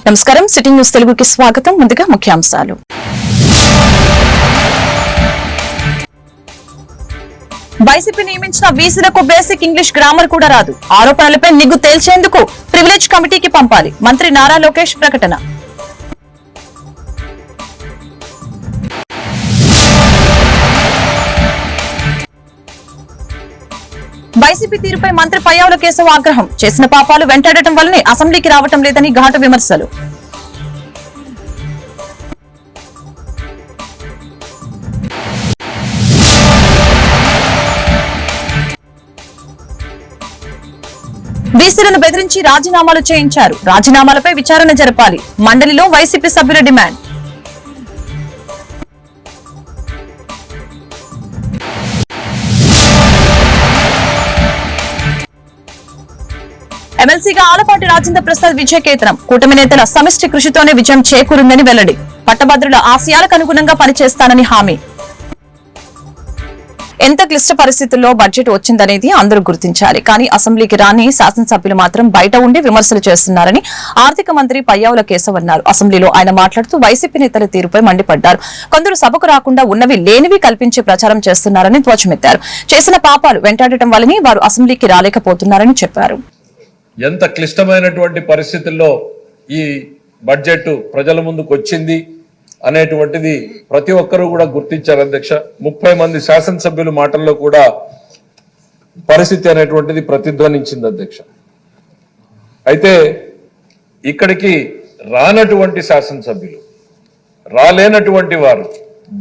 నమస్కారం city news తెలుగుకి స్వాగతం. ముందుగా ముఖ్యాంశాలు. వైసీపీ నియమించిన వీసీలకు బేసిక్ ఇంగ్లీష్ గ్రామర్ కూడా రాదు. ఆరోపణలపై నిగ్గు తేల్చేందుకు ప్రివిలేజ్ కమిటీకి పంపాలి. మంత్రి నారా లోకేష్ ప్రకటన. వైసీపీ తీరుపై మంత్రి పయ్యావుల కేశవ్ ఆగ్రహం. చేసిన పాపాలు వెంటాడటం వల్లనే అసెంబ్లీకి రావటం లేదని ఘాటు విమర్శలు. బీసీలను బెదిరించి రాజీనామాలు చేయించారు. రాజీనామాలపై విచారణ జరపాలి. మండలిలో వైసీపీ సభ్యుల డిమాండ్. ఎమ్మెల్సీగా ఆలపాటి రాజేంద్ర ప్రసాద్ విజయకేతనం. కూటమి నేతల సమిష్టి కృషితోనే విజయం చేకూరిందని వెల్లడి. పట్టభద్రుల ఆశయాలకు అనుగుణంగా పనిచేస్తానని హామీ. ఎంత క్లిష్ట పరిస్థితుల్లో బడ్జెట్ వచ్చిందనేది అందరూ గుర్తించాలి. కానీ అసెంబ్లీకి రాని శాసనసభ్యులు మాత్రం బయట ఉండి విమర్శలు చేస్తున్నారని ఆర్థిక మంత్రి పయ్యావుల కేశవ్ అన్నారు. అసెంబ్లీలో ఆయన మాట్లాడుతూ వైసీపీ నేతల తీరుపై మండిపడ్డారు. కొందరు సభకు రాకుండా ఉన్నవి లేనివి కల్పించి ప్రచారం చేస్తున్నారని ధ్వజమెత్తారు. చేసిన పాపాలు వెంటాడటం వల్లనే వారు అసెంబ్లీకి రాలేకపోతున్నారని చెప్పారు. ఎంత క్లిష్టమైనటువంటి పరిస్థితుల్లో ఈ బడ్జెట్ ప్రజల ముందుకు వచ్చింది అనేటువంటిది ప్రతి ఒక్కరూ కూడా గుర్తించారు అధ్యక్ష. 30 మంది శాసనసభ్యుల మాటల్లో కూడా పరిస్థితి అనేటువంటిది ప్రతిధ్వనించింది అధ్యక్ష. అయితే ఇక్కడికి రానటువంటి శాసనసభ్యులు, రాలేనటువంటి వారు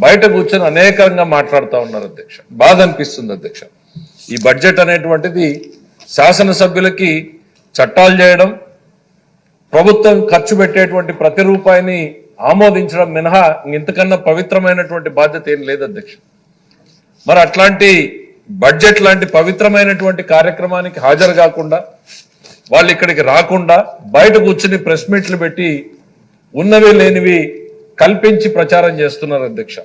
బయట కూర్చొని అనేకంగా మాట్లాడుతూ ఉన్నారు అధ్యక్ష. బాధ అనిపిస్తుంది అధ్యక్ష. ఈ బడ్జెట్ అనేటువంటిది శాసనసభ్యులకి చట్టాలు చేయడం, ప్రభుత్వం ఖర్చు పెట్టేటువంటి ప్రతి రూపాయిని ఆమోదించడం మినహా ఇంతకన్నా పవిత్రమైనటువంటి బాధ్యత ఏం లేదు అధ్యక్ష. మరి అట్లాంటి బడ్జెట్ లాంటి పవిత్రమైనటువంటి కార్యక్రమానికి హాజరు కాకుండా, వాళ్ళు ఇక్కడికి రాకుండా బయట కూర్చుని ప్రెస్ మీట్లు పెట్టి ఉన్నవి లేనివి కల్పించి ప్రచారం చేస్తున్నారు అధ్యక్ష.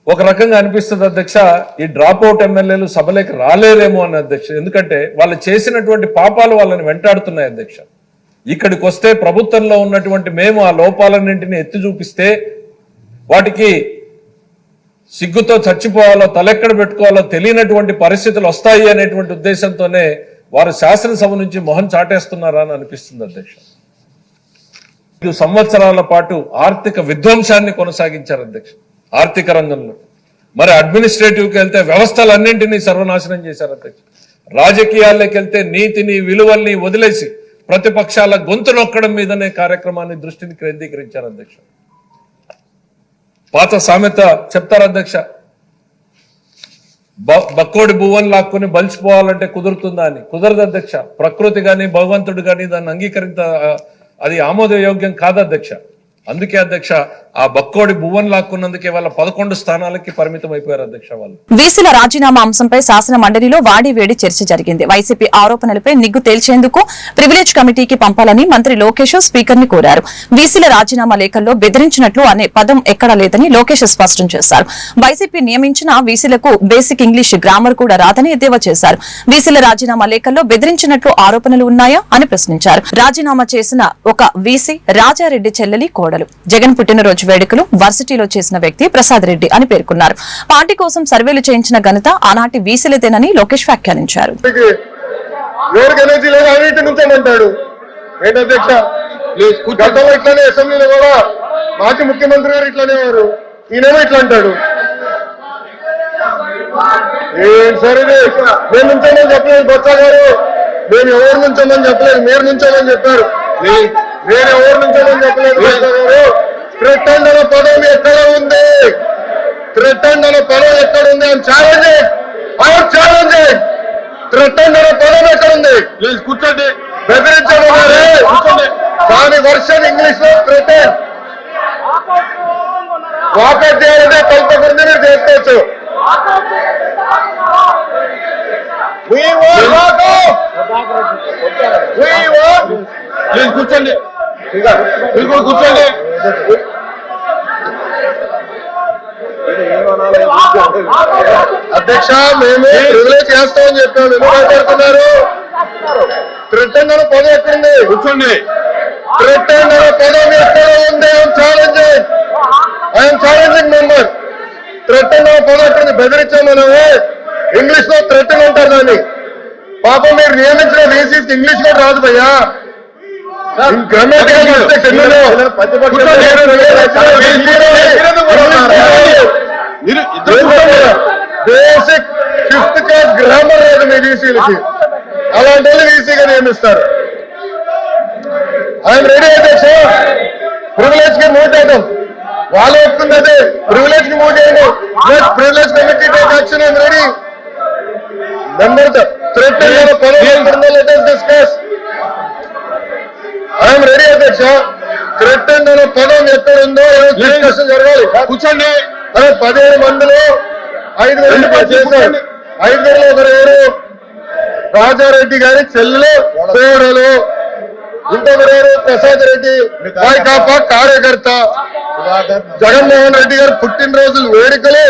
ఒక రకంగా అనిపిస్తుంది అధ్యక్ష, ఈ డ్రాప్ అవుట్ ఎమ్మెల్యేలు సభలోకి రాలేరేమో అని అధ్యక్ష. ఎందుకంటే వాళ్ళు చేసినటువంటి పాపాలు వాళ్ళని వెంటాడుతున్నాయి అధ్యక్ష. ఇక్కడికి వస్తే ప్రభుత్వంలో ఉన్నటువంటి మేము ఆ లోపాలన్నింటినీ ఎత్తి చూపిస్తే వాటికి సిగ్గుతో చచ్చిపోవాలో తలెక్కడ పెట్టుకోవాలో తెలియనటువంటి పరిస్థితులు వస్తాయి అనేటువంటి ఉద్దేశంతోనే వారు శాసనసభ నుంచి మొహం చాటేస్తున్నారా అని అనిపిస్తుంది అధ్యక్ష. 5 సంవత్సరాల పాటు ఆర్థిక విధ్వంసాన్ని కొనసాగించారు అధ్యక్ష. ఆర్థిక రంగంలో మరి అడ్మినిస్ట్రేటివ్కి వెళ్తే వ్యవస్థలన్నింటినీ సర్వనాశనం చేశారు అధ్యక్ష. రాజకీయాల్లోకి వెళ్తే నీతిని విలువల్ని వదిలేసి ప్రతిపక్షాల గొంతు నొక్కడం మీదనే కార్యక్రమాన్ని దృష్టిని కేంద్రీకరించారు అధ్యక్ష. పాత సామెత చెప్తారు అధ్యక్ష, బక్కోడి బువ్వను లాక్కుని బలిసిపోవాలంటే కుదురుతుందా అని. కుదరదు అధ్యక్ష. ప్రకృతి గాని భగవంతుడు గాని దాన్ని అది ఆమోదయోగ్యం కాదు అధ్యక్ష. అందుకే అధ్యక్ష ఆ బక్కోడి భువన్ లాక్కున్నందుకే వాళ్ళ 11 స్థానాలకి పరిమితం అయిపోయారు అధ్యక్ష. వాళ్ళు వీసీల రాజీనామా అంశంపై శాసన మండలిలో వాడి వేడి చర్చ జరిగింది. వైసీపీ ఆరోపణలపై నిగ్గు తేల్చేందుకు ప్రివిలేజ్ కమిటీకి పంపాలని మంత్రి లోకేష్ స్పీకర్ ని కోరారు. వీసీల రాజీనామా లేఖల్లో బెదిరించినట్లు అనే పదం ఎక్కడా లేదని లోకేష్ స్పష్టం చేశారు. వైసీపీ నియమించిన వీసీలకు బేసిక్ ఇంగ్లీష్ గ్రామర్ కూడా రాదని ఎద్దేవా చేశారు. వీసీల రాజీనామా లేఖల్లో బెదిరించినట్లు ఆరోపణలు ఉన్నాయా అని ప్రశ్నించారు. రాజీనామా చేసిన ఒక వీసీ రాజారెడ్డి చెల్లెలి కోడలు. జగన్ పుట్టినరోజు వేడుకలు వర్సిటీలో చేసిన వ్యక్తి ప్రసాద్ రెడ్డి అని పేర్కొన్నారు. పార్టీ కోసం సర్వేలు చేయించిన ఘనత ఆనాటి వీసీలదేనని లోకేష్ వ్యాఖ్యానించారు. మాజీ ముఖ్యమంత్రి గారు ఇట్లానే వారు, ఈయనేమో ఇట్లా అంటాడు. సరే మేము నుంచోమని చెప్పలేదు బొత్స గారు, మేము ఎవరు నుంచోమని చెప్పలేదు, మీరు నుంచోమని చెప్పారు. నేను ఎవరు నుంచోమని చెప్పలేదు బొత్స గారు. థ్రెటెండ్ అనే పదం ఎక్కడ ఉంది? థ్రెటెండ్ అనే పదం ఎక్కడ ఉంది? ఛాలెంజ్ థ్రెటెండ్ అనే పదం ఎక్కడ ఉంది? ప్లీజ్ కూర్చోండి. బెదిరించడం దాని వర్షన్ ఇంగ్లీష్ లో థ్రెటెండ్. వాకౌట్ చేయాలంటే కల్పకుండా మీరు చేసుకోవచ్చు. ప్లీజ్ కూర్చోండి. కూర్చోండి. అధ్యక్ష మేము ప్రివిలేజ్ చేస్తామని చెప్పాము. ఎందుకు మాట్లాడుతున్నారు? థ్రెటన్ అనే పదం ఎక్కడుంది? కూర్చోండి. థ్రెటన్ అనే పదం ఎక్కడ ఉంది? I'm challenging member. థ్రెటన్ అనే పదం ఎక్కడుంది? బెదిరించాం మనము. ఇంగ్లీష్ లో థ్రెటన్ అంటారు దాన్ని. పాపం మీరు నియమించిన వీసీకి ఇంగ్లీష్ కూడా రాదు భయ్యా. బేసిక్ 5th క్లాస్ గ్రామర్ లేదు మీ వీసీలకి. అలాంటి వాళ్ళు వీసీగా నియమిస్తారు. ఆయన రెడీ అధ్యక్ష. ప్రివిలేజ్ కి మూవ్ చేయడం వాళ్ళు ఒప్పుకుంది. అదే ప్రివిలేజ్ కి మూవ్ చేయండి. Privilege committee take action. I'm ready. Member discuss. I'm ready అధ్యక్ష. థ్రెటన్ అనే పదం ఎక్కడ ఉందో డిస్కషన్ జరగాలి. కూర్చోండి. అదే 17 మందిలో 5 చేశారు. 5 ఒకరు ఎవరు? రాజారెడ్డి గారి చెల్లెలు పేడలు. ఇంకొకరు ఎవరు? ప్రసాద్ రెడ్డి వైకాపా కార్యకర్త. జగన్మోహన్ రెడ్డి గారు పుట్టినరోజులు వేడుకలు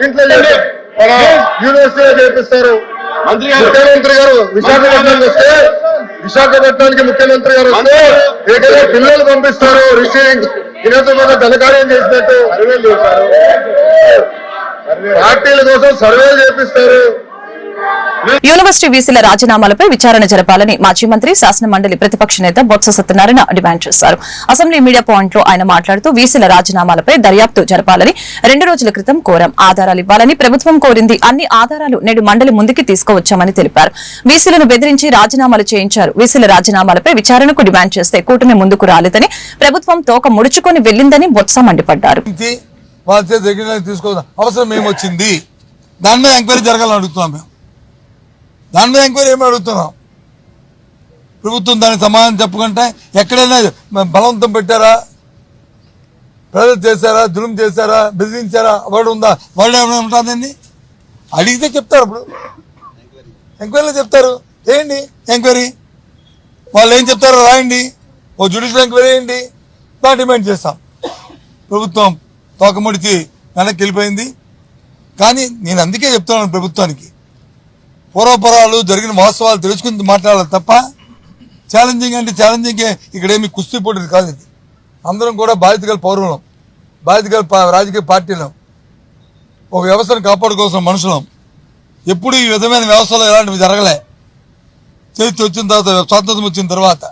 ఇంట్లో యూనివర్సిటీలో చేపిస్తారు. ముఖ్యమంత్రి గారు విశాఖపట్నానికి వస్తే విశాఖపట్నానికి ముఖ్యమంత్రి గారు వస్తే ఏకైనా పిల్లలు పంపిస్తారు. రిసీవింగ్ వినోదమైన ఘనకార్యం చేసినట్టు సర్వేలు చేస్తారు. పార్టీల కోసం సర్వేలు చేపిస్తారు. యూనివర్సిటీ వీసీల రాజీనామాలపై విచారణ జరపాలని మాజీ మంత్రి శాసన మండలి ప్రతిపక్ష నేత బొత్స సత్యనారాయణ డిమాండ్ చేశారు. అసెంబ్లీ మీడియా పాయింట్ లో ఆయన మాట్లాడుతూ వీసీల రాజీనామాలపై దర్యాప్తు జరపాలని 2 రోజుల క్రితం కోరాం. ఆధారాలు ఇవ్వాలని ప్రభుత్వం కోరింది. అన్ని ఆధారాలు నేడు మండలి ముందుకి తీసుకువచ్చామని తెలిపారు. వీసీలను బెదిరించి రాజీనామాలు చేయించారు. వీసీల రాజీనామాలపై విచారణకు డిమాండ్ చేస్తే కూటమి ముందుకు రాలేదని, ప్రభుత్వం తోక ముడుచుకొని వెళ్లిందని బొత్స మండిపడ్డారు. అవసరం ఏమొచ్చింది? దాని మీద ఎంక్వైరీ జరగాలని అడుగుతున్నాం. మేము దాని మీద ఎంక్వైరీ ఏమి అడుగుతున్నాం? ప్రభుత్వం దానికి సమాధానం చెప్పుకుంటే ఎక్కడైనా బలవంతం పెట్టారా, ప్రజలు చేశారా, దులుం చేశారా, బెదిరించారా, వాడు ఉందా? వాళ్ళు ఏమైనా ఉంటుందండి? అడిగితే చెప్తారు. అప్పుడు ఎంక్వైరీలో చెప్తారు. ఏంటి ఎంక్వైరీ? వాళ్ళు ఏం చెప్తారో రాయండి. ఓ జ్యుడిషియల్ ఎంక్వైరీ వేయండి. దాన్ని డిమాండ్ చేస్తాం. ప్రభుత్వం తోకముడిచి వెనక్కి వెళ్ళిపోయింది. కానీ నేను అందుకే చెప్తున్నాను ప్రభుత్వానికి, పూర్వపరాలు జరిగిన వాస్తవాలు తెలుసుకుని మాట్లాడాలి తప్ప ఛాలెంజింగ్ అంటే ఛాలెంజింగ్ ఇక్కడేమి కుస్తీ పోటీ కాదు. ఇది అందరం కూడా బాధ్యత గల పౌరులం, బాధ్యత గల రాజకీయ పార్టీలం, ఒక వ్యవస్థను కాపాడుకోవాల్సిన మనుషులం. ఎప్పుడు ఈ విధమైన వ్యవస్థలో ఎలాంటివి జరగలే. చరిత్ర వచ్చిన తర్వాత, స్వాతంత్రం వచ్చిన తర్వాత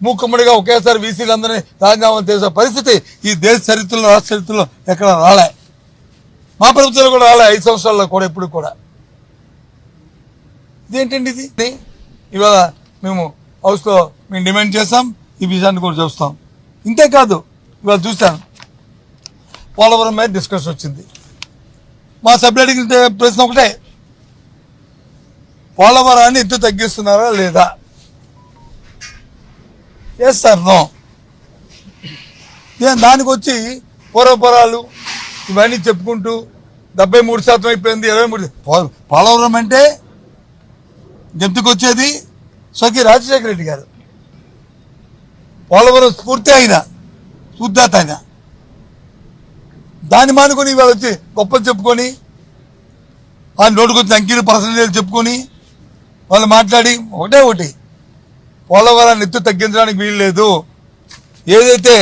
మూకుమ్మడిగా ఒకేసారి వీసీలందరినీ రాజీనామాలు చేసే పరిస్థితి ఈ దేశ చరిత్రలో, రాష్ట్ర చరిత్రలో ఎక్కడ రాలే. మా ప్రభుత్వంలో కూడా రాలే. 5 సంవత్సరాల్లో కూడా ఎప్పుడు కూడా. ఇదేంటండి ఇది? ఇవాళ మేము హౌస్లో మేము డిమాండ్ చేస్తాం. ఈ విషయాన్ని కూడా చూస్తాం. ఇంతేకాదు ఇవాళ చూస్తాను పోలవరం మీద డిస్కషన్ వచ్చింది. మా సభ్యులు అడిగిన ప్రశ్న ఒకటే, పోలవరాన్ని ఎత్తు తగ్గిస్తున్నారా లేదా? Yes sir no. దానికి వచ్చి పూర్వపరాలు ఇవన్నీ చెప్పుకుంటూ 73% అయిపోయింది, 23. పోలవరం అంటే ఎందుకు వచ్చేది? స్వర్గీయ రాజశేఖర రెడ్డి గారు పోలవరం స్ఫూర్తి అయినా ఉద్దాత అయినా దాన్ని మానుకొని ఇవాళ వచ్చి గొప్పలు చెప్పుకొని ఆ నోటుకొచ్చిన అంకీలు పర్సెంటేజ్ చెప్పుకొని వాళ్ళు మాట్లాడి ఒకటి పోలవరాన్ని ఎత్తు తగ్గించడానికి వీలు లేదు. ఏదైతే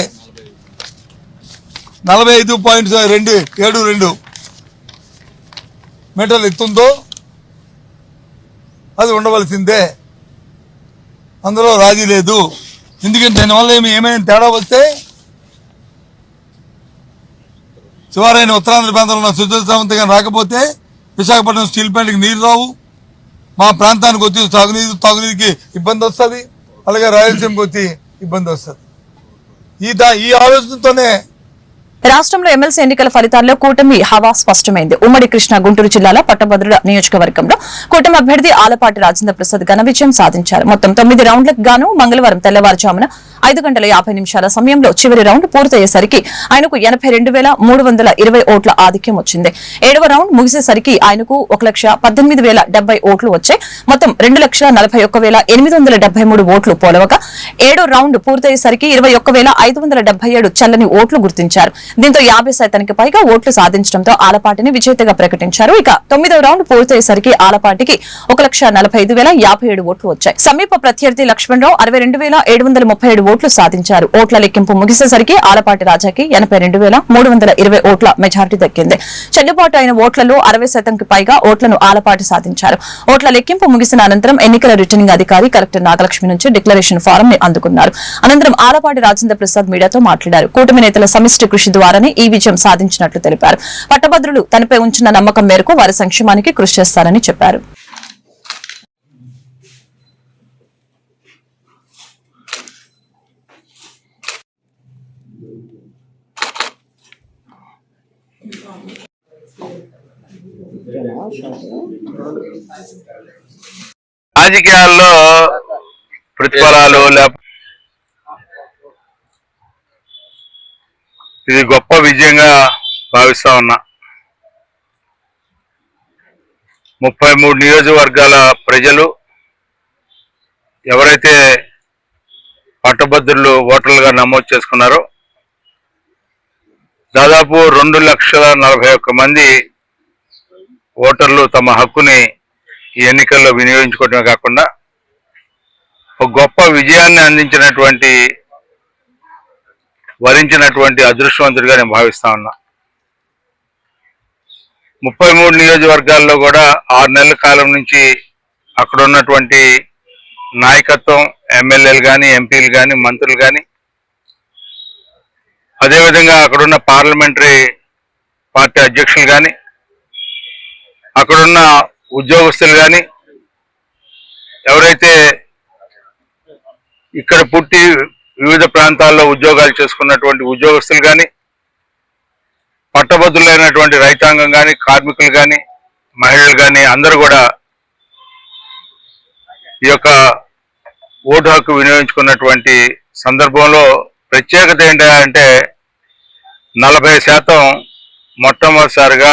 45.272 మీటర్లు ఎత్తుందో అది ఉండవలసిందే. అందులో రాజీ లేదు. ఎందుకంటే దానివల్ల ఏమైనా తేడా వస్తే శివారైన ఉత్తరాంధ్ర ప్రాంతంలో సుజలవంతంగా రాకపోతే విశాఖపట్నం స్టీల్ ప్లాంట్కి నీరు రావు. మా ప్రాంతానికి వచ్చి తాగునీరుకి ఇబ్బంది వస్తుంది. అలాగే రాయలసీమకి వచ్చి ఇబ్బంది వస్తుంది. ఈ ఆలోచనతోనే రాష్ట్రంలో ఎమ్మెల్సీ ఎన్నికల ఫలితాల్లో కూటమి హవా స్పష్టమైంది. ఉమ్మడి కృష్ణా గుంటూరు జిల్లాల పట్టభద్రుల నియోజకవర్గంలో కూటమి అభ్యర్థి ఆలపాటి రాజేంద్ర ప్రసాద్ ఘన విజయం సాధించారు. మొత్తం 9 రౌండ్లకు గాను మంగళవారం తెల్లవారుజామున 5:50 సమయంలో చివరి రౌండ్ పూర్తయ్యేసరికి ఆయనకు 82,320 ఓట్ల ఆధిక్యం వచ్చింది. 7వ రౌండ్ ముగిసేసరికి ఆయనకు 1,18,070 ఓట్లు వచ్చాయి. మొత్తం 2,41,873 ఓట్లు పోలవగా ఏడో రౌండ్ పూర్తయ్యేసరికి 21,577 చెల్లని ఓట్లు గుర్తించారు. దీంతో 50% పైగా ఓట్లు సాధించడంతో ఆలపాటిని విజేతగా ప్రకటించారు. ఇక 9వ రౌండ్ పూర్తయ్యేసరికి ఆలపాటికి 1,45,057 ఓట్లు వచ్చాయి. సమీప ప్రత్యర్థి లక్ష్మణరావు 62,737 ఓట్లు సాధించారు. ఓట్ల లెక్కింపు ముగిసేసరికి ఆలపాటి రాజాకి 82,320 ఓట్ల మెజారిటీ దక్కింది. చెల్లుబాటు అయిన ఓట్లలో 60% పైగా ఓట్లను ఆలపాటి సాధించారు. ఓట్ల లెక్కింపు ముగిసిన అనంతరం ఎన్నికల రిటర్నింగ్ అధికారి కలెక్టర్ నాగలక్ష్మి నుంచి డిక్లరేషన్ ఫారం ని అందుకున్నారు. అనంతరం ఆలపాటి రాజేంద్ర ప్రసాద్ మీడియాతో మాట్లాడారు. కూటమి నేతల సమిష్టి కృషి ద్వారానే ఈ విజయం సాధించినట్లు తెలిపారు. పట్టభద్రులు తనపై ఉంచిన నమ్మకం మేరకు వారి సంక్షేమానికి కృషి చేస్తారని చెప్పారు. రాజకీయాల్లో ప్రతిఫలాలు ఇది గొప్ప విజయంగా భావిస్తా ఉన్నా. 33 నియోజకవర్గాల ప్రజలు ఎవరైతే పట్టభద్రులు ఓటర్లుగా నమోదు చేసుకున్నారో దాదాపు 2,41,000 మంది ఓటర్లు తమ హక్కుని ఈ ఎన్నికల్లో వినియోగించుకోవడమే కాకుండా ఒక గొప్ప విజయాన్ని అందించినటువంటి వరించినటువంటి అదృష్టవంతుడిగా నేను భావిస్తా ఉన్నా. 33 నియోజకవర్గాల్లో కూడా 6 నెలల కాలం నుంచి అక్కడ ఉన్నటువంటి నాయకత్వం, ఎమ్మెల్యేలు కానీ, ఎంపీలు కానీ, మంత్రులు కానీ, అదేవిధంగా అక్కడున్న పార్లమెంటరీ పార్టీ అధ్యక్షులు కానీ, అక్కడున్న ఉద్యోగస్తులు కానీ, ఎవరైతే ఇక్కడ పుట్టి వివిధ ప్రాంతాల్లో ఉద్యోగాలు చేసుకున్నటువంటి ఉద్యోగస్తులు కానీ, పట్టభద్రులైనటువంటి రైతాంగం కానీ, కార్మికులు కానీ, మహిళలు కానీ అందరూ కూడా ఈ యొక్క ఓటు హక్కు వినియోగించుకున్నటువంటి సందర్భంలో ప్రత్యేకత ఏంటంటే 40% మొట్టమొదటిసారిగా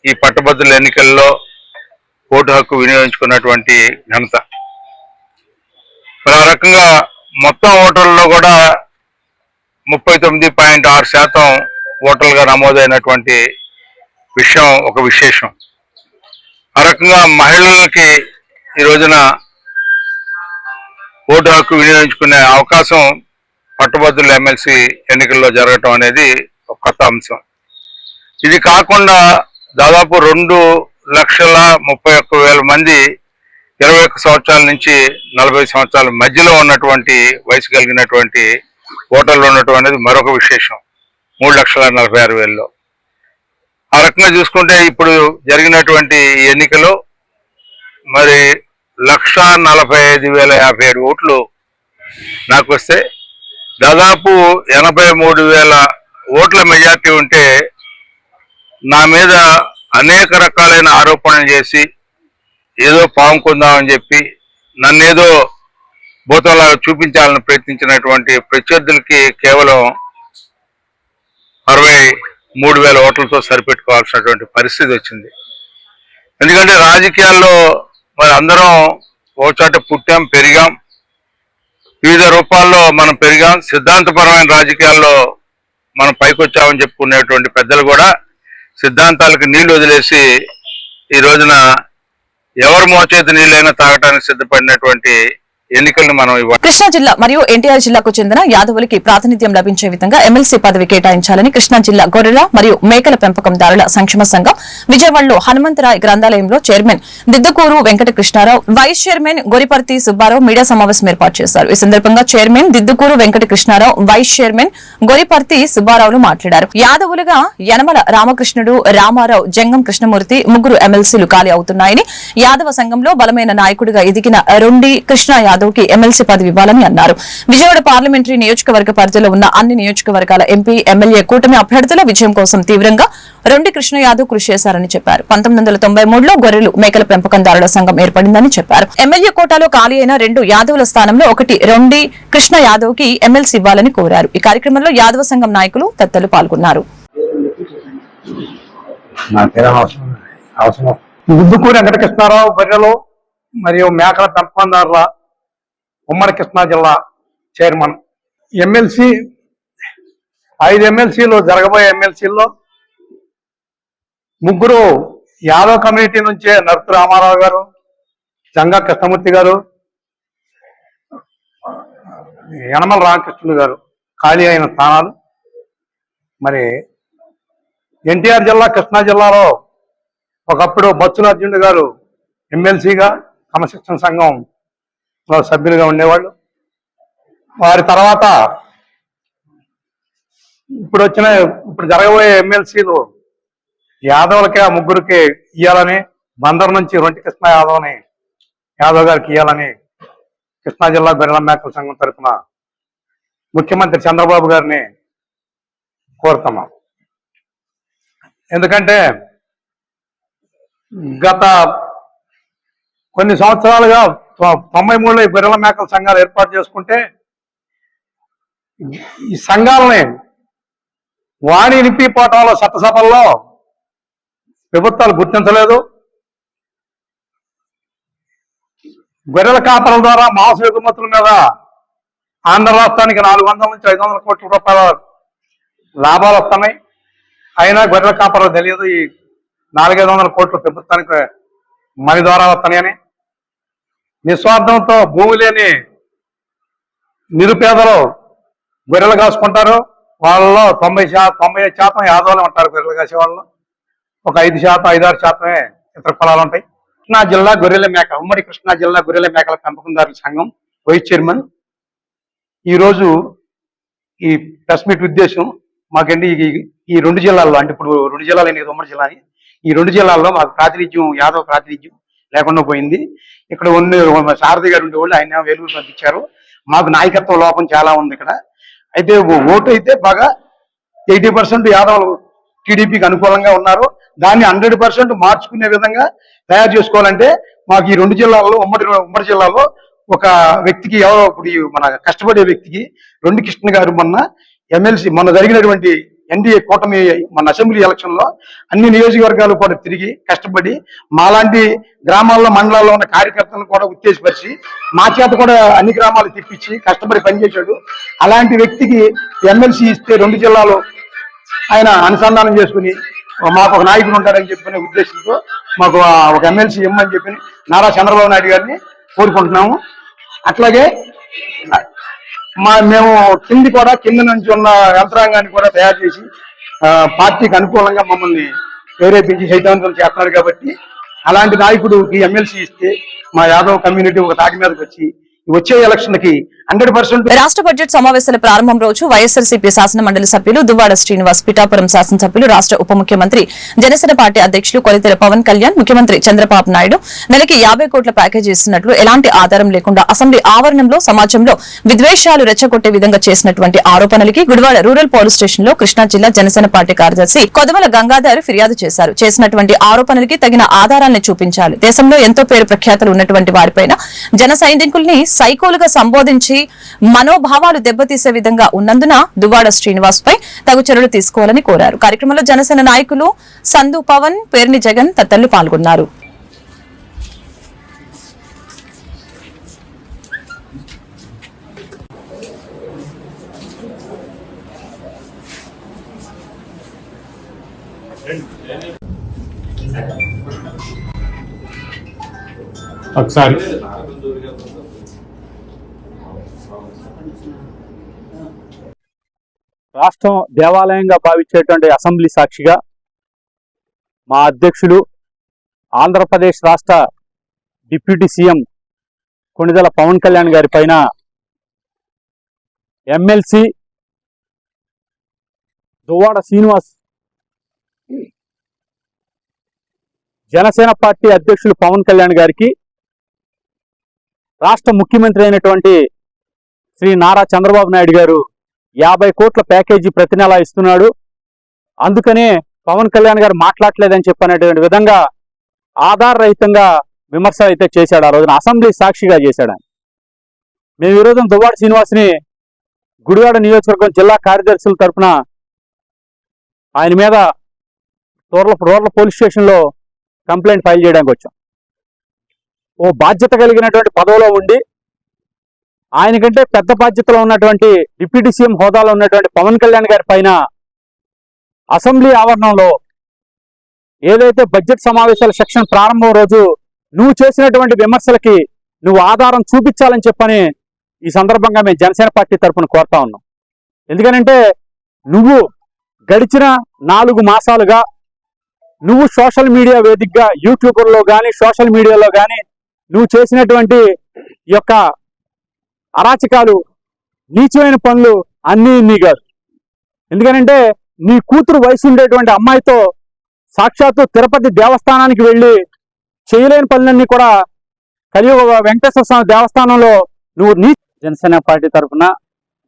ఈ పట్టభద్రుల ఎన్నికల్లో ఓటు హక్కు వినియోగించుకున్నటువంటి ఘనత. మరి ఆ రకంగా మొత్తం ఓటర్లలో కూడా 39.6% ఓటర్లుగా నమోదైనటువంటి విషయం ఒక విశేషం. ఆ రకంగా మహిళలకి ఈ రోజున ఓటు హక్కు వినియోగించుకునే అవకాశం పట్టభద్రుల ఎమ్మెల్సీ ఎన్నికల్లో జరగటం అనేది ఒక కొత్త అంశం. ఇది కాకుండా దాదాపు 2,31,000 మంది 21 సంవత్సరాల నుంచి 40 సంవత్సరాల మధ్యలో ఉన్నటువంటి వయసు కలిగినటువంటి ఓటర్లు ఉండటం అనేది మరొక విశేషం. 3,46,000లో. ఆ రకంగా చూసుకుంటే ఇప్పుడు జరిగినటువంటి ఎన్నికలో మరి 1,45,057 ఓట్లు నాకు వస్తే దాదాపు 83,000 ఓట్ల మెజార్టీ ఉంటే నా మీద అనేక రకాలైన ఆరోపణలు చేసి ఏదో పాముకుందామని చెప్పి నన్నేదో భూతంలాగా చూపించాలని ప్రయత్నించినటువంటి ప్రత్యర్థులకి కేవలం 63,000 ఓట్లతో సరిపెట్టుకోవాల్సినటువంటి పరిస్థితి వచ్చింది. ఎందుకంటే రాజకీయాల్లో మరి అందరం ఒకచోట పుట్టాం, పెరిగాం, వివిధ రూపాల్లో మనం పెరిగాం. సిద్ధాంతపరమైన రాజకీయాల్లో మనం పైకొచ్చామని చెప్పుకునేటువంటి పెద్దలు కూడా సిద్ధాంతాలకు నీళ్లు వదిలేసి ఈ రోజున ఎవరు మోచేతి నీళ్ళైనా తాగడానికి సిద్ధపడినటువంటి ఎన్నికలను మనం కృష్ణా జిల్లా మరియు ఎన్టీఆర్ జిల్లాకు చెందిన యాదవులకి ప్రాతినిధ్యం లభించే విధంగా ఎమ్మెల్సీ పదవి కేటాయించాలని కృష్ణా జిల్లా గొర్రెల మరియు మేకల పెంపకందారుల సంక్షేమ సంఘం విజయవాడలో హనుమంతరాయ్ గ్రంథాలయంలో chairman Diddukuru Venkata Krishnarao, vice chairman Goriparthi Subbarao media సమావేశం ఏర్పాటు చేశారు. ఈ సందర్భంగా chairman Diddukuru Venkata Krishnarao, vice chairman Goriparthi సుబ్బారావులు మాట్లాడారు. యాదవులుగా యనమల రామకృష్ణుడు, రామారావు, జంగం కృష్ణమూర్తి ముగ్గురు ఎమ్మెల్సీలు ఖాళీ అవుతున్నాయని, యాదవ సంఘంలో బలమైన నాయకుడిగా ఎదిగిన రొండి కృష్ణ యాదవ్ కి ఎమ్మెల్సీ పదవి ఇవ్వాలని అన్నారు. విజయవాడ పార్లమెంటరీ నియోజకవర్గ పరిధిలో ఉన్న అన్ని నియోజకవర్గాల ఎంపీ, ఎమ్మెల్యే కూటమి అభ్యర్థుల విజయం కోసం తీవ్రంగా రొండి కృష్ణ యాదవ్ కృషి చేశారని చెప్పారు. 1993లో గొర్రెలు మేకల పెంపకందారుల సంఘం ఏర్పడిందని చెప్పారు. ఎమ్మెల్యే కోటాలో ఖాళీ అయిన 2 యాదవుల స్థానంలో ఒకటి రొండి కృష్ణ యాదవ్ కి ఎమ్మెల్సీ ఇవ్వాలని కోరారు. ఈ కార్యక్రమంలో యాదవ సంఘం నాయకులు తదితరులు పాల్గొన్నారు. దిద్దుకూరు వెంకటకృష్ణారావు, గొర్రెలు మరియు మేకల పెంపకందారుల ఉమ్మడి కృష్ణా జిల్లా చైర్మన్. ఎమ్మెల్సీ 5 ఎమ్మెల్సీలు జరగబోయే ఎమ్మెల్సీల్లో 3 యాదవ్ కమ్యూనిటీ నుంచే నరుతు రామారావు గారు, జంగా కృష్ణమూర్తి గారు, యనమల రామకృష్ణుడు గారు ఖాళీ అయిన స్థానాలు. మరి ఎన్టీఆర్ జిల్లా కృష్ణా జిల్లాలో ఒకప్పుడు బొత్స అర్జునుడు గారు ఎమ్మెల్సీగా క్రమశిక్షణ సంఘంలో సభ్యులుగా ఉండేవాళ్ళు. వారి తర్వాత ఇప్పుడు జరగబోయే ఎమ్మెల్సీలు యాదవులకి ఆ 3కి ఇవ్వాలని, బందర్ నుంచి రొంటి కృష్ణ యాదవ్ గారికి ఇవ్వాలని కృష్ణా జిల్లా గొర్రెల మేకల సంఘం తరఫున ముఖ్యమంత్రి చంద్రబాబు గారిని కోరుతున్నాం. ఎందుకంటే గత కొన్ని సంవత్సరాలుగా 93లో గొర్రెల మేకల సంఘాలు ఏర్పాటు చేసుకుంటే ఈ సంఘాలని వాణి నింపి పోవటంలో చట్టసభల్లో ప్రభుత్వాలు గుర్తించలేదు. గొర్రెల కాపరుల ద్వారా మాంస ఎగుమతుల మీద ఆంధ్ర రాష్ట్రానికి 400 నుంచి 500 కోట్ల రూపాయల లాభాలు వస్తున్నాయి. అయినా గొర్రెల కాపరులు తెలియదు ఈ 400-500 కోట్లు ప్రభుత్వానికి మని ద్వారా వస్తున్నాయని. నిస్వార్థంతో భూమి లేని నిరుపేదలు గొర్రెలు కాసుకుంటారు. వాళ్ళలో 95% యాదవులు ఉంటారు గొర్రెలు కాసే వాళ్ళు. ఒక 5-6% ఇతర కులాలు ఉంటాయి. కృష్ణా జిల్లా గొర్రెల మేక ఉమ్మడి కృష్ణా జిల్లా గొర్రెల మేకల పెంపకందారుల సంఘం వైస్ చైర్మన్. ఈరోజు ఈ ప్రెస్ మీట్ ఉద్దేశం మాకండి ఈ 2 జిల్లాల్లో, అంటే ఇప్పుడు 2 జిల్లాలు అనేది ఉమ్మడి జిల్లా, ఈ 2 జిల్లాల్లో మాకు ప్రాతినిధ్యం, యాదవ్ ప్రాతినిధ్యం లేకుండా పోయింది. ఇక్కడ సారథి గారు ఉండేవాళ్ళు, ఆయన వేలూరు పంపించారు. మాకు నాయకత్వ లోపం చాలా ఉంది ఇక్కడ. అయితే ఓటు అయితే బాగా 80% యాదవులు టీడీపీకి అనుకూలంగా ఉన్నారు. దాన్ని 100% మార్చుకునే విధంగా తయారు చేసుకోవాలంటే మాకు ఈ 2 జిల్లాల్లో ఉమ్మడి జిల్లాలో ఒక వ్యక్తికి, ఎవరో ఇప్పుడు మన కష్టపడే వ్యక్తికి రొంటి కృష్ణ గారు మొన్న జరిగినటువంటి ఎన్డీఏ కూటమి మన అసెంబ్లీ ఎలక్షన్ లో అన్ని నియోజకవర్గాలు కూడా తిరిగి కష్టపడి మాలాంటి గ్రామాల్లో మండలాల్లో ఉన్న కార్యకర్తలను కూడా ఉత్తేజపరిచి మా చేత కూడా అన్ని గ్రామాలు తిప్పించి కష్టపడి పనిచేశాడు. అలాంటి వ్యక్తికి ఎమ్మెల్సీ ఇస్తే 2 జిల్లాలో ఆయన అనుసంధానం చేసుకుని మాకు ఒక నాయకుడు ఉంటారని చెప్పిన ఉద్దేశంతో మాకు ఒక ఎమ్మెల్సీ ఇమ్మని చెప్పి నారా చంద్రబాబు నాయుడు గారిని కోరుకుంటున్నాము. అట్లాగే మేము కింద నుంచి ఉన్న యంత్రాంగాన్ని కూడా తయారు చేసి పార్టీకి అనుకూలంగా మమ్మల్ని ప్రేరేపించి చైతన్యవంతం చేస్తున్నారు. కాబట్టి అలాంటి నాయకుడికి ఎమ్మెల్సీ ఇస్తే మా యాదవ్ కమ్యూనిటీ ఒక తాటి మీదకి వచ్చి వచ్చే ఎలక్షన్ కి 100%. రాష్ట్ర బడ్జెట్ సమావేశాల ప్రారంభం రోజు వైఎస్ఆర్సీపీ శాసన మండలి సభ్యులు దువ్వాడ శ్రీనివాస్, పిఠాపురం శాసనసభ్యులు, రాష్ట్ర ఉప ముఖ్యమంత్రి, జనసేన పార్టీ అధ్యక్షులు కొలితెల పవన్ కళ్యాణ్, ముఖ్యమంత్రి చంద్రబాబు నాయుడు నెలకి 50 కోట్ల ప్యాకేజీ ఇస్తున్నట్లు ఎలాంటి ఆధారం లేకుండా అసెంబ్లీ ఆవరణంలో సమాజంలో విద్వేషాలు రెచ్చగొట్టే విధంగా చేసినటువంటి ఆరోపణలకి గుడివాడ రూరల్ పోలీస్ స్టేషన్ లో కృష్ణా జిల్లా జనసేన పార్టీ కార్యదర్శి కొదమల గంగాధర్ ఫిర్యాదు చేశారు. చేసినటువంటి ఆరోపణలకి తగిన ఆధారాన్ని చూపించాలి. దేశంలో ఎంతో పేరు ప్రఖ్యాతులు ఉన్నటువంటి వారిపైన జన సైనికుల్ని సైకోలుగా సంబోధించి మనోభావాలు దెబ్బతీసే విధంగా ఉన్నందున దువ్వాడ శ్రీనివాస్ పై తగు చర్యలు తీసుకోవాలని కోరారు. కార్యక్రమంలో జనసేన నాయకులు సందు పవన్, పేర్ని జగన్ తదితరులు పాల్గొన్నారు. ఒకసారి రాష్ట్రం దేవాలయంగా భావించేటువంటి అసెంబ్లీ సాక్షిగా మా అధ్యక్షులు ఆంధ్రప్రదేశ్ రాష్ట్ర డిప్యూటీ సీఎం కొణిదెల పవన్ కళ్యాణ్ గారి పైన ఎమ్మెల్సీ దువ్వాడ శ్రీనివాస్, జనసేన పార్టీ అధ్యక్షులు పవన్ కళ్యాణ్ గారికి రాష్ట్ర ముఖ్యమంత్రి అయినటువంటి శ్రీ నారా చంద్రబాబు నాయుడు గారు 50 కోట్ల ప్యాకేజీ ప్రతి నెల ఇస్తున్నాడు. అందుకనే పవన్ కళ్యాణ్ గారు మాట్లాడలేదని చెప్పనేటువంటి విధంగా ఆధారరహితంగా విమర్శ అయితే చేశాడు. ఆ రోజున అసెంబ్లీ సాక్షిగా చేశాడు. మేము ఈ రోజున దువ్వాడ శ్రీనివాస్ని గుడివాడ నియోజకవర్గం జిల్లా కార్యదర్శుల తరఫున ఆయన మీద రూరల్ పోలీస్ స్టేషన్లో కంప్లైంట్ ఫైల్ చేయడానికి వచ్చాం. ఓ బాధ్యత కలిగినటువంటి పదవిలో ఉండి ఆయన కంటే పెద్ద బాధ్యతలో ఉన్నటువంటి డిప్యూటీ సీఎం హోదాలో ఉన్నటువంటి పవన్ కళ్యాణ్ గారి పైన అసెంబ్లీ ఆవరణంలో ఏదైతే బడ్జెట్ సమావేశాల సెక్షన్ ప్రారంభం రోజు నువ్వు చేసినటువంటి విమర్శలకి నువ్వు ఆధారం చూపించాలని చెప్పని ఈ సందర్భంగా మేము జనసేన పార్టీ తరఫున కోరుతా ఉన్నాం. ఎందుకనంటే నువ్వు గడిచిన 4 మాసాలుగా నువ్వు సోషల్ మీడియా వేదికగా యూట్యూబ్లో కానీ సోషల్ మీడియాలో కానీ నువ్వు చేసినటువంటి ఈ యొక్క అరాచకాలు, నీచమైన పనులు అన్నీ ఇన్ని కాదు. ఎందుకనంటే నీ కూతురు వయసు ఉండేటువంటి అమ్మాయితో సాక్షాత్తు తిరుపతి దేవస్థానానికి వెళ్ళి చేయలేని పనులన్నీ కూడా కలియుగ వెంకటేశ్వర స్వామి దేవస్థానంలో నువ్వు జనసేన పార్టీ తరఫున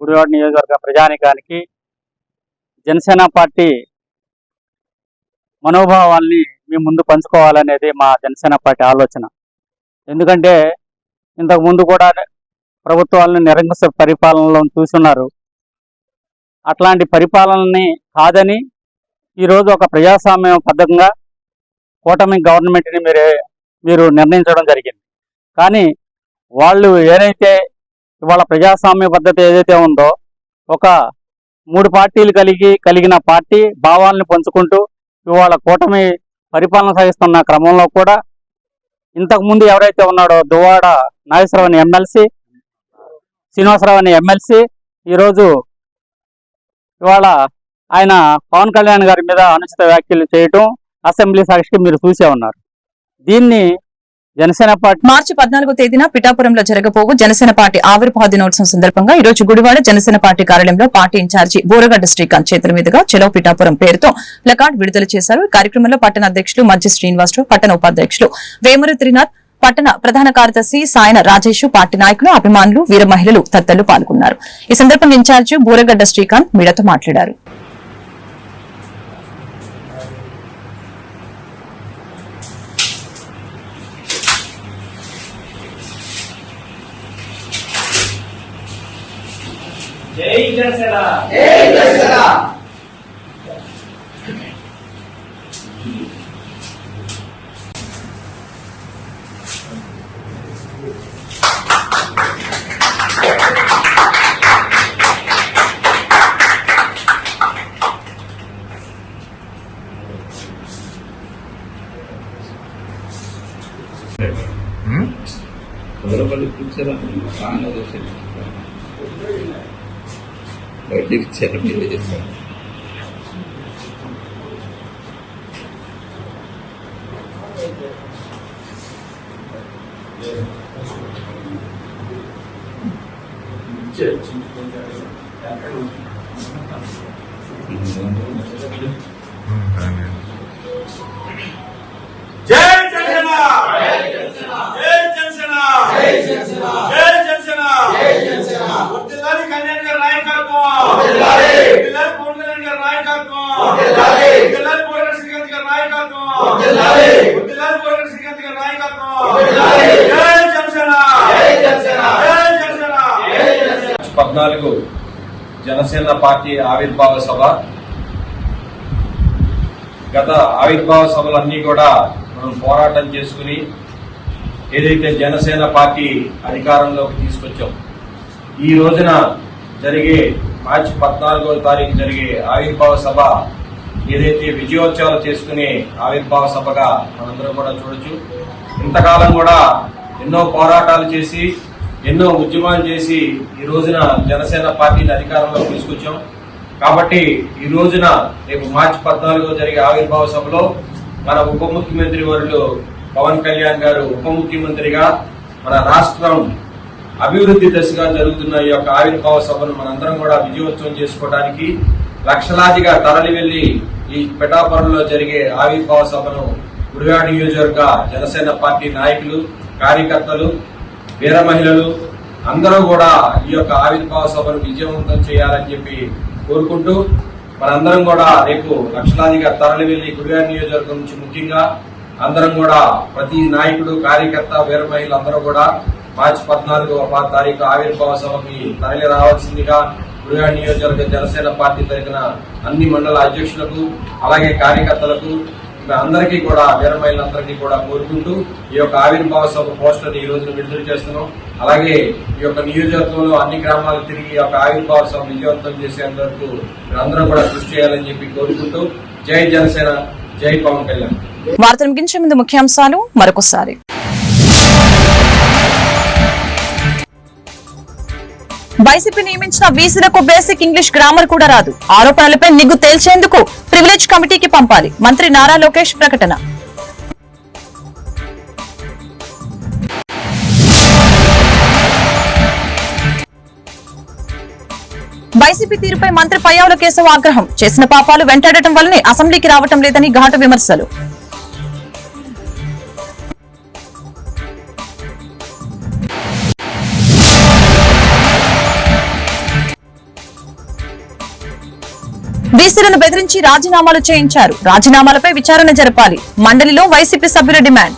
గుడివాడ నియోజకవర్గ ప్రజానికానికి జనసేన పార్టీ మనోభావాల్ని మీ ముందు పంచుకోవాలనేది మా జనసేన పార్టీ ఆలోచన. ఎందుకంటే ఇంతకు ముందు కూడా ప్రభుత్వాలను నిరంకుశ పరిపాలనలో చూస్తున్నారు. అట్లాంటి పరిపాలనని కాదని ఈరోజు ఒక ప్రజాస్వామ్యం పద్ధతిగా కూటమి గవర్నమెంట్ని మీరు నిర్ణయించడం జరిగింది. కానీ వాళ్ళు ఏదైతే ఇవాళ ప్రజాస్వామ్య పద్ధతి ఏదైతే ఉందో ఒక 3 పార్టీలు కలిగిన పార్టీ భావాలను పంచుకుంటూ ఇవాళ కూటమి పరిపాలన సాగిస్తున్న క్రమంలో కూడా ఇంతకుముందు ఎవరైతే ఉన్నాడో దువ్వాడ నాగేశ్వరరావు అని ఎమ్మెల్సీ, శ్రీనివాసరావు అని ఎమ్మెల్సీ ఈరోజు ఇవాళ ఆయన పవన్ కళ్యాణ్ గారి మీద అనుచిత వ్యాఖ్యలు చేయటం అసెంబ్లీ సాక్షికి మీరు చూసే ఉన్నారు. దీన్ని జనసేన పార్టీ మార్చి 14వ తేదీన పిఠాపురంలో జరగబోవు జనసేన పార్టీ ఆవిర్భావ దినోత్సవం సందర్భంగా ఈ రోజు గుడివాడ జనసేన పార్టీ కార్యాలయంలో పార్టీ ఇన్ఛార్జి బూరగడ్డ శ్రీకాంత్ చేతుల మీదుగా చెలో పిఠాపురం పేరుతో ప్లకార్డ్ విడుదల చేశారు. ఈ కార్యక్రమంలో పట్టణ అధ్యక్షులు మధ్య శ్రీనివాసరావు, పట్టణ ఉపాధ్యక్షులు వేమూరి త్రినాథ్, పట్టణ ప్రధాన కార్యదర్శి సాయన రాజేష్, పార్టీ నాయకులు, అభిమానులు, వీర మహిళలు తదితరులు పాల్గొన్నారు. ఈ సందర్భంగా ఇన్ఛార్జి బూరగడ్డ శ్రీకాంత్ మీడియాతో మాట్లాడారు. జై జనసేన, జై జనసేన. మొదలపల్లి కూర్చోరా బయటికి ఇచ్చారు మీరే చేస్తారు. జై జనసేన, జై జనసేన, జై జనసేన, జై జనసేన, జై జనసేన, జై జనసేన. వర్ధిల్లాలి కళ్యాణ్ గారి నాయకత్వం, వర్ధిల్లాలి పవన్ కళ్యాణ్ గారి నాయకత్వం, వర్ధిల్లాలి బూరగడ్డ శ్రీకాంత్ గారి నాయకత్వం, వర్ధిల్లాలి బూరగడ్డ శ్రీకాంత్ గారి నాయకత్వం, జై జనసేన, జై జనసేన, జై జనసేన, జై జనసేన. 14 జనసేన పార్టీ ఆవిర్భావ సభ. గత ఆవిర్భావ సభలన్నీ కూడా మనం పోరాటం చేసుకుని ఏదైతే జనసేన పార్టీ అధికారంలోకి తీసుకొచ్చాం, ఈ రోజున జరిగే మార్చి 14వ తారీఖు జరిగే ఆవిర్భావ సభ ఏదైతే విజయోత్సవాలు చేసుకునే ఆవిర్భావ సభగా మనందరం కూడా చూడొచ్చు. ఇంతకాలం కూడా ఎన్నో పోరాటాలు చేసి ఎన్నో ఉద్యమాలు చేసి ఈ రోజున జనసేన పార్టీని అధికారంలోకి తీసుకొచ్చాం. కాబట్టి ఈ రోజున రేపు మార్చి 14వ జరిగే ఆవిర్భావ సభలో మన ఉప ముఖ్యమంత్రి వర్యులు పవన్ కళ్యాణ్ గారు ఉప ముఖ్యమంత్రిగా మన రాష్ట్రం అభివృద్ధి దశగా జరుగుతున్న ఈ యొక్క ఆవిర్భావ సభను మనందరం కూడా విజయోత్సవం చేసుకోవడానికి లక్షలాదిగా తరలి వెళ్లి ఈ పిఠాపురంలో జరిగే ఆవిర్భావ సభను గుడివాడ నియోజకవర్గ జనసేన పార్టీ నాయకులు, కార్యకర్తలు, వీర మహిళలు అందరూ కూడా ఈ యొక్క ఆవిర్భావ సభను విజయవంతం చేయాలని చెప్పి కోరుకుంటూ మనందరం కూడా రేపు లక్షలాదిగా తరలి వెళ్లి గుడివాడ నియోజకవర్గం నుంచి ముఖ్యంగా అందరం కూడా ప్రతి నాయకుడు, కార్యకర్త, వీర మహిళలు అందరూ కూడా మార్చి 14వ తారీఖు ఆవిర్భావ సభకి తరలి రావాల్సిందిగా గుడివాడ నియోజకవర్గ జనసేన పార్టీ తరఫున అన్ని మండల అధ్యక్షులకు అలాగే కార్యకర్తలకు అందరికీ కూడా వీరమహిళలందరికీ కూడా కోరుకుంటూ ఈ యొక్క ఆవిర్భావ సభ పోస్టర్ ఈ రోజున విడుదల చేస్తున్నాం. అలాగే ఈ యొక్క నియోజకవర్గంలో అన్ని గ్రామాలకు తిరిగి ఈ యొక్క ఆవిర్భావ సభ విజయవంతం చేసేంత వరకు మీరందరూ కూడా కృషి చేయాలని చెప్పి కోరుకుంటూ జై జనసేన, జై పవన్ కళ్యాణ్. వార్తలు ముగించే ముందు ముఖ్యాంశాలు మరొకసారి. వైసీపీ నియమించిన వీసీలకు బేసిక్ ఇంగ్లీష్ గ్రామర్ కూడా రాదు. ఆరోపణలపై నిగ్గు తేల్చేందుకు ప్రివిలేజ్ కమిటీకి పంపాలి. మంత్రి నారా లోకేష్ ప్రకటన. వైసీపీ తీరుపై మంత్రి పయ్యావుల కేశవ ఆగ్రహం. చేసిన పాపాలు వెంటాడటం వల్లనే అసెంబ్లీకి రావటం లేదని ఘాటు విమర్శలు. బీసీలను బెదిరించి రాజీనామాలు చేయించారు. రాజీనామాలపై విచారణ జరపాలి. మండలిలో వైసీపీ సభ్యుల డిమాండ్.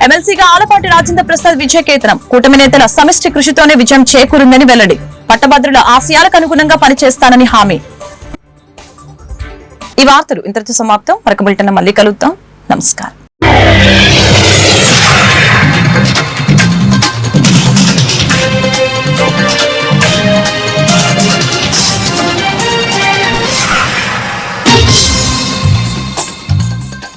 ఎమ్మెల్సీగా ఆలపాటి రాజేంద్ర ప్రసాద్ విజయకేతనం. కూటమి నేతల సమిష్టి కృషితోనే విజయం చేకూరిందని వెల్లడి. పట్టభద్రుల ఆశయాలకు అనుగుణంగా పనిచేస్తానని హామీ. ఈ వార్తలు ఇంతటితో సమాప్తం. మరొక బులెటిన్ మళ్ళీ కలుద్దాం. నమస్కారం.